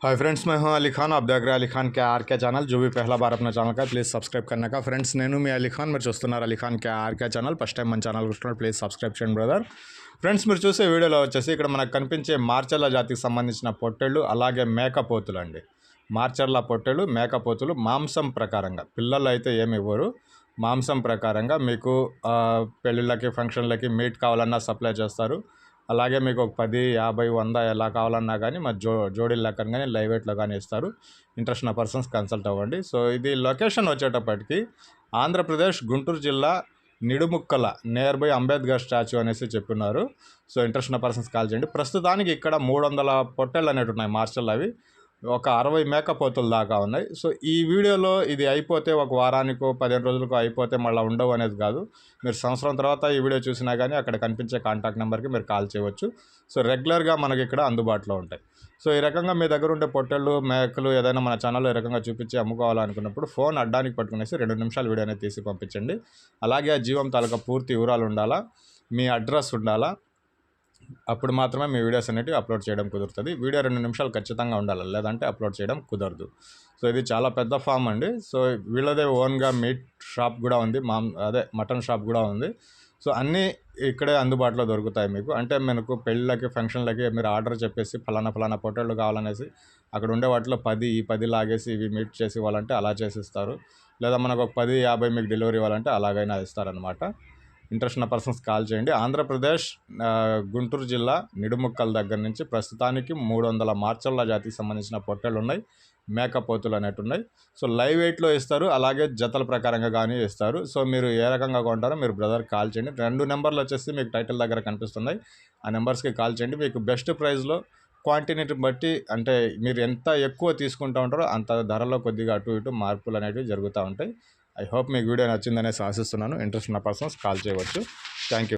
Hi friends, मैं हूं अली खान। आप देख रहे हैं अली खान के आर के ఛానల్। जो भी पहला बार अपना ఛానల్ का प्लीज़ సబ్స్క్రైబ్ करने का। ఫ్రెండ్స్, నేను మీ అలీ ఖాన్, మీరు చూస్తున్నారు Ali Khan K R K channel. First time మన ఛానల్ చూస్తున్నారు, ప్లీజ్ సబ్స్క్రైబ్ చేయండి బ్రదర్। ఫ్రెండ్స్, మీరు చూసే వీడియోలో వచ్చేసి ఇక్కడ మనకు కనిపించే మార్చర్ల జాతికి సంబంధించిన పొట్టేళ్ళు, అలాగే మేకపోతులు అండి। మార్చర్ల పొట్టేళ్ళు, మేకపోతులు మాంసం ప్రకారంగా, పిల్లలు అయితే ఏమి ఇవ్వరు, మాంసం ప్రకారంగా మీకు పెళ్ళిళ్ళకి ఫంక్షన్లకి మీట్ కావాలన్నా సప్లై చేస్తారు। అలాగే మీకు ఒక 10, 50, 100 ఎలా కావాలన్నా కానీ మరి జోడీల లెక్కన కానీ లైవ్ వెయిట్లో కానీ ఇస్తారు। ఇంట్రెస్ట్ ఉన్న పర్సన్స్ కన్సల్ట్ అవ్వండి। సో ఇది లొకేషన్ వచ్చేటప్పటికి ఆంధ్రప్రదేశ్ గుంటూరు జిల్లా నిడుముక్కల నియర్ బై అంబేద్కర్ స్టాచ్యూ అనేసి చెప్పున్నారు। సో ఇంట్రెస్ట్ ఉన్న పర్సన్స్ కాల్ చేయండి। ప్రస్తుతానికి ఇక్కడ 300 పొట్టేళ్ళు అనేవి ఉన్నాయి మార్షల్, అవి ఒక 60 మేకపోతుల దాకా ఉన్నాయి। సో ఈ వీడియోలో ఇది అయిపోతే ఒక వారానికో 15 రోజులకో అయిపోతే మళ్ళీ ఉండవు అనేది కాదు, మీరు సంవత్సరం తర్వాత ఈ వీడియో చూసినా కానీ అక్కడ కనిపించే కాంటాక్ట్ నెంబర్కి మీరు కాల్ చేయవచ్చు। సో రెగ్యులర్గా మనకి ఇక్కడ అందుబాటులో ఉంటాయి। సో ఈ రకంగా మీ దగ్గర ఉండే పొట్టేళ్ళు మేకలు ఏదైనా మన ఛానల్లో ఈ రకంగా చూపించి అమ్ముకోవాలనుకున్నప్పుడు ఫోన్ అడ్డానికి పట్టుకునేసి 2 నిమిషాలు వీడియో అనేది తీసి పంపించండి। అలాగే ఆ జీవం తాలూకా పూర్తి వివరాలు ఉండాలా, మీ అడ్రస్ ఉండాలా, అప్పుడు మాత్రమే మీ వీడియోస్ అనేవి అప్లోడ్ చేయడం కుదురుతుంది। వీడియో 2 నిమిషాలు ఖచ్చితంగా ఉండాలి, లేదంటే అప్లోడ్ చేయడం కుదరదు। సో ఇది చాలా పెద్ద ఫామ్ అండి। సో వీళ్ళదే ఓన్గా మీట్ షాప్ కూడా ఉంది, మటన్ షాప్ కూడా ఉంది। సో అన్నీ ఇక్కడే అందుబాటులో దొరుకుతాయి మీకు। అంటే మనకు పెళ్ళిళ్ళకి ఫంక్షన్లకి మీరు ఆర్డర్ చెప్పేసి ఫలానా పొట్టేళ్ళు కావాలనేసి అక్కడ ఉండే వాటిలో 10 లాగేసి ఇవి మీట్ చేసి ఇవ్వాలంటే అలా చేసిస్తారు, లేదా మనకు ఒక 10, 50 మీకు డెలివరీ ఇవ్వాలంటే అలాగైనా ఇస్తారనమాట। ఇంట్రెస్ట్ ఉన్న పర్సన్స్ కాల్ చేయండి। ఆంధ్రప్రదేశ్ గుంటూరు జిల్లా నిడుముక్కల దగ్గర నుంచి ప్రస్తుతానికి 300 మార్చర్ల జాతికి సంబంధించిన పొట్టేళ్ళు ఉన్నాయి, మేకపోతులు అనేవి ఉన్నాయి। సో లైవ్ వెయిట్లో ఇస్తారు, అలాగే జతల ప్రకారంగా కానీ ఇస్తారు। సో మీరు ఏ రకంగా కొంటారో మీరు బ్రదర్ కాల్ చేయండి। 2 నెంబర్లు వచ్చేసి మీకు టైటిల్ దగ్గర కనిపిస్తున్నాయి, ఆ నెంబర్స్కి కాల్ చేయండి। మీకు బెస్ట్ ప్రైస్లో క్వాంటిటీని బట్టి, అంటే మీరు ఎంత ఎక్కువ తీసుకుంటూ ఉంటారో అంత ధరలో కొద్దిగా అటు ఇటు మార్పులు అనేవి జరుగుతూ ఉంటాయి। ఐ హోప్ మీకు వీడియో నచ్చిందనేసి ఆశిస్తున్నాను। ఇంట్రెస్ట్ ఉన్న పర్సన్స్ కాల్ చేయవచ్చు। Thank you.